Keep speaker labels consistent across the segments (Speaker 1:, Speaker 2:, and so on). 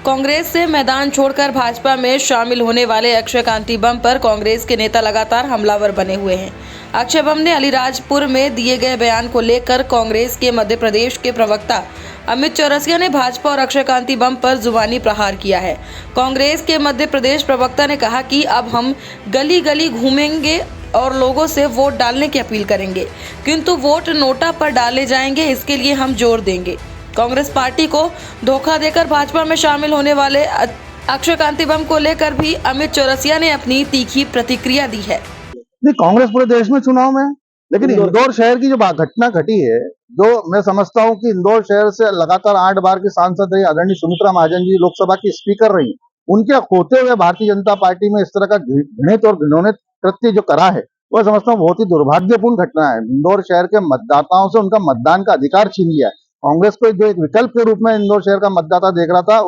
Speaker 1: कांग्रेस से मैदान छोड़कर भाजपा में शामिल होने वाले अक्षय कांति बम पर कांग्रेस के नेता लगातार हमलावर बने हुए हैं। अक्षय बम ने अलीराजपुर में दिए गए बयान को लेकर कांग्रेस के मध्य प्रदेश के प्रवक्ता अमित चौरसिया ने भाजपा और अक्षय कांति बम पर जुबानी प्रहार किया है। कांग्रेस के मध्य प्रदेश प्रवक्ता ने कहा कि अब हम गली गली घूमेंगे और लोगों से वोट डालने की अपील करेंगे, किंतु वोट नोटा पर डाले जाएंगे, इसके लिए हम जोर देंगे। कांग्रेस पार्टी को धोखा देकर भाजपा में शामिल होने वाले अक्षय कांति बम को लेकर भी अमित चौरसिया ने अपनी तीखी प्रतिक्रिया दी है।
Speaker 2: नहीं, कांग्रेस पूरे देश में चुनाव में, लेकिन इंदौर शहर की जो घटना घटी है, जो मैं समझता हूं कि इंदौर शहर से लगातार 8 बार की सांसद रही आदरणीय सुमित्रा महाजन जी लोकसभा की स्पीकर रही, उनके होते हुए भारतीय जनता पार्टी में इस तरह का घृणित और घिनौने कृत्य जो करा है, वह समझता हूँ बहुत ही दुर्भाग्यपूर्ण घटना है। इंदौर शहर के मतदाताओं से उनका मतदान का अधिकार छीन लिया है। कांग्रेस को जो एक विकल्प के रूप में इंदौर शहर का मतदाता देख रहा था,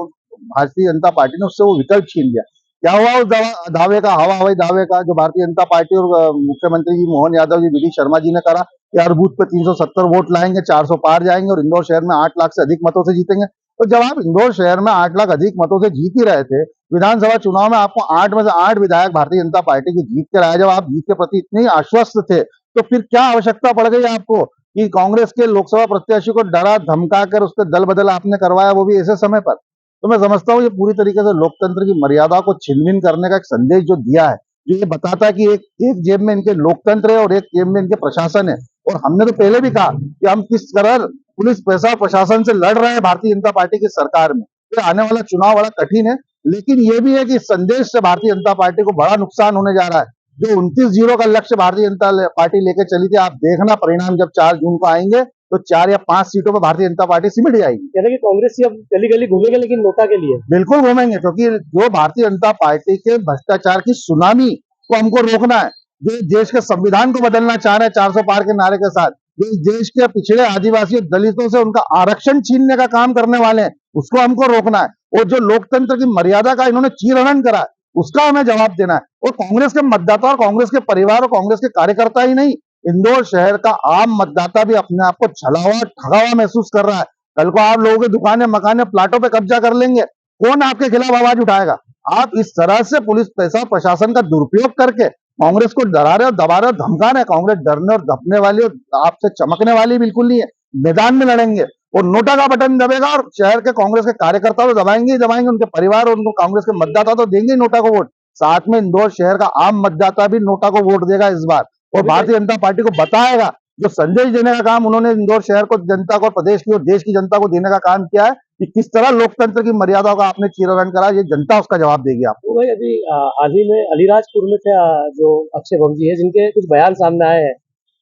Speaker 2: भारतीय जनता पार्टी ने उससे वो विकल्प छीन लिया। क्या हुआ उस दावे का, हवाई दावे का, जो भारतीय जनता पार्टी और मुख्यमंत्री जी मोहन यादव जी, वी.डी. शर्मा जी ने करा कि हर बूथ पे 370 वोट लाएंगे, 400 पार जाएंगे और इंदौर शहर में 8 लाख से अधिक मतों से जीतेंगे। तो जब आप इंदौर शहर में 8 लाख अधिक मतों से जीत ही रहे थे, विधानसभा चुनाव में आपको 8 में से 8 विधायक भारतीय जनता पार्टी की जीत के रहे, जब आप जीत के प्रति इतने आश्वस्त थे, तो फिर क्या आवश्यकता पड़ गई आपको कि कांग्रेस के लोकसभा प्रत्याशी को डरा धमका कर उसके दल बदल आपने करवाया, वो भी ऐसे समय पर। तो मैं समझता हूँ ये पूरी तरीके से लोकतंत्र की मर्यादा को छिन-भिन करने का एक संदेश जो दिया है, जो ये बताता है कि एक जेब में इनके लोकतंत्र है और एक जेब में इनके प्रशासन है। और हमने तो पहले भी कहा कि हम किस तरह पुलिस पैसा प्रशासन से लड़ रहे हैं भारतीय जनता पार्टी की सरकार में। तो आने वाला चुनाव बड़ा कठिन है, लेकिन ये भी है कि इस संदेश से भारतीय जनता पार्टी को बड़ा नुकसान होने जा रहा है। जो 29-0 का लक्ष्य भारतीय जनता पार्टी लेकर चली थी, आप देखना परिणाम जब 4 जून को आएंगे तो 4 या 5 सीटों पर भारतीय जनता पार्टी सिमट जाएगी।
Speaker 3: कहते कि कांग्रेस अब गली गली घूमेंगे, लेकिन नोटा के लिए
Speaker 2: बिल्कुल घूमेंगे, क्योंकि जो भारतीय जनता पार्टी के भ्रष्टाचार की सुनामी को हमको रोकना है, जो देश के संविधान को बदलना चाह रहे हैं 400 पार के नारे के साथ, जो इस देश के पिछड़े आदिवासी दलितों से उनका आरक्षण छीनने का काम करने वाले हैं, उसको हमको रोकना है। और जो लोकतंत्र की मर्यादा का इन्होंने चीरहरण करा है, उसका हमें जवाब देना है। और कांग्रेस के मतदाता और कांग्रेस के परिवार और कांग्रेस के कार्यकर्ता ही नहीं, इंदौर शहर का आम मतदाता भी अपने आप को छला हुआ, ठगा हुआ महसूस कर रहा है। कल को आप लोगों की दुकानें, मकानें, प्लाटों पे कब्जा कर लेंगे, कौन आपके खिलाफ आवाज उठाएगा? आप इस तरह से पुलिस पैसा प्रशासन का दुरुपयोग करके कांग्रेस को डरा रहे, दबा रहे, धमका रहे। कांग्रेस डरने और धपने वाली और आपसे चमकने वाली बिल्कुल नहीं है। मैदान में लड़ेंगे और नोटा का बटन दबेगा और शहर के कांग्रेस के कार्यकर्ता तो दबाएंगे ही दबाएंगे, उनके परिवार और उनको कांग्रेस के मतदाता तो देंगे नोटा को वोट। साथ में इंदौर शहर का आम मतदाता भी नोटा को वोट देगा इस बार, और भारतीय जनता पार्टी को बताएगा। जो संदेश देने का काम उन्होंने इंदौर शहर को, जनता को, प्रदेश की और देश की जनता को देने का काम किया है कि किस तरह लोकतंत्र की मर्यादाओं का आपने चीरहरण करा, ये जनता उसका जवाब देगी आपको।
Speaker 3: तो भाई अभी हाल ही में अलीराजपुर में थे जो अक्षय बम जी है, जिनके कुछ बयान सामने आए हैं,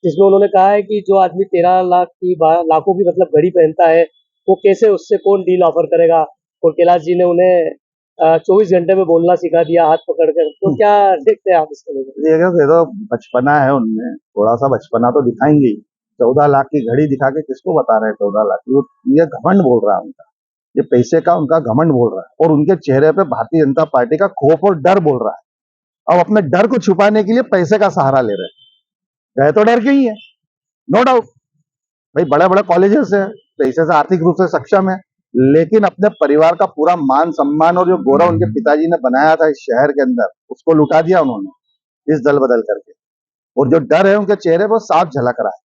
Speaker 3: जिसमें उन्होंने कहा है कि जो आदमी 13 लाख की लाखों की मतलब घड़ी पहनता है, वो कैसे उससे कौन डील ऑफर करेगा। और कैलाश जी ने उन्हें 24 घंटे में बोलना सिखा दिया हाथ पकड़कर। तो क्या देखते हैं आप इसको लेकर?
Speaker 2: ये तो बचपना है उनमें, थोड़ा सा बचपना तो दिखाएंगे ही। 14 लाख की घड़ी दिखा के किसको बता रहे हैं 14 लाख की? ये घमंड बोल रहा है उनका, ये पैसे का उनका घमंड बोल रहा है, और उनके चेहरे पे भारतीय जनता पार्टी का खौफ और डर बोल रहा है। अब अपने डर को छुपाने के लिए पैसे का सहारा ले रहे हैं। गए तो डर के ही है, नो डाउट। भाई बड़े बड़े कॉलेजेस है, पैसे से आर्थिक रूप से सक्षम है, लेकिन अपने परिवार का पूरा मान सम्मान और जो गौरव उनके पिताजी ने बनाया था इस शहर के अंदर, उसको लुटा दिया उन्होंने इस दल बदल करके। और जो डर है उनके चेहरे पर साफ झलक रहा है।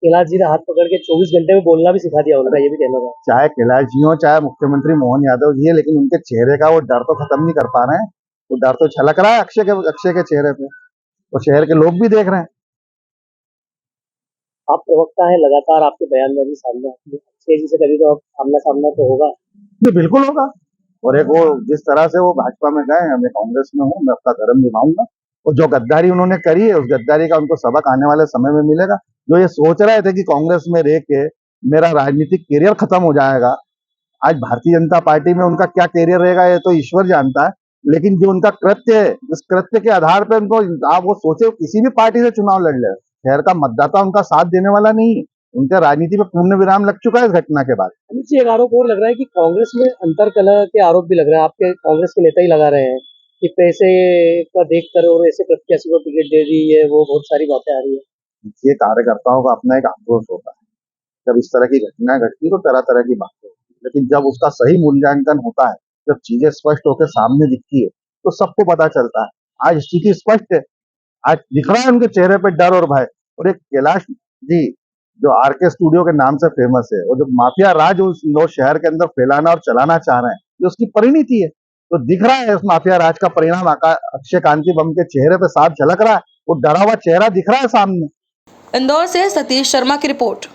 Speaker 3: कैलाश जी ने हाथ पकड़ के 24 घंटे में बोलना भी सिखा दिया उनका, ये भी कहना था।
Speaker 2: चाहे कैलाश जी हो, चाहे मुख्यमंत्री मोहन यादव जी है, लेकिन उनके चेहरे का वो डर तो खत्म नहीं कर पा रहे हैं। वो डर तो छलक रहा है अक्षय के चेहरे पे, और शहर के लोग भी देख रहे हैं।
Speaker 3: आप प्रवक्ता है, लगातार आपके बयानबाजी सामने आती है, अक्षय जी से कभी तो आमना सामना तो होगा।
Speaker 2: तो बिल्कुल होगा। और एक वो जिस तरह से वो भाजपा में गए, मैं कांग्रेस में हूँ, मैं अपना धर्म निभाऊंगा। और जो गद्दारी उन्होंने करी है, उस गद्दारी का उनको सबक आने वाले समय में मिलेगा। जो ये सोच रहे थे कि कांग्रेस में रह के मेरा राजनीतिक करियर खत्म हो जाएगा, आज भारतीय जनता पार्टी में उनका क्या करियर रहेगा ये तो ईश्वर जानता है। लेकिन जो उनका कृत्य है, उस कृत्य के आधार पर उनको, आप वो सोचे किसी भी पार्टी से चुनाव लड़ ले, शहर का मतदाता उनका साथ देने वाला नहीं है। उनके राजनीति में पूर्ण विराम लग चुका है इस घटना के बाद।
Speaker 3: अमित जी, एक आरोप और लग रहा है कि कांग्रेस में अंतरकलह के आरोप भी लग रहे हैं, आपके कांग्रेस के नेता ही लगा रहे हैं कि पैसे का देखकर और ऐसे प्रत्याशी को टिकट दे दी है, वो बहुत सारी बातें आ रही है।
Speaker 2: ये कार्यकर्ताओं का अपना एक आक्रोश होता है, जब इस तरह की घटनाएं घटती तो तरह तरह की बातें होती है। लेकिन जब उसका सही मूल्यांकन होता है, जब चीजें स्पष्ट होकर सामने दिखती है, तो सबको पता चलता है। आज स्थिति स्पष्ट है, आज दिख रहा है उनके चेहरे पे डर और भय। और एक कैलाश जी जो आरके स्टूडियो के नाम से फेमस है, और जो माफिया राज उस इंदौर शहर के अंदर फैलाना और चलाना चाह रहे हैं, ये उसकी परिणति है। तो दिख रहा है उस माफिया राज का परिणाम अक्षय कांति बम के चेहरे पे साफ झलक रहा है, वो डरा हुआ चेहरा दिख रहा है सामने।
Speaker 1: इंदौर से सतीश शर्मा की रिपोर्ट।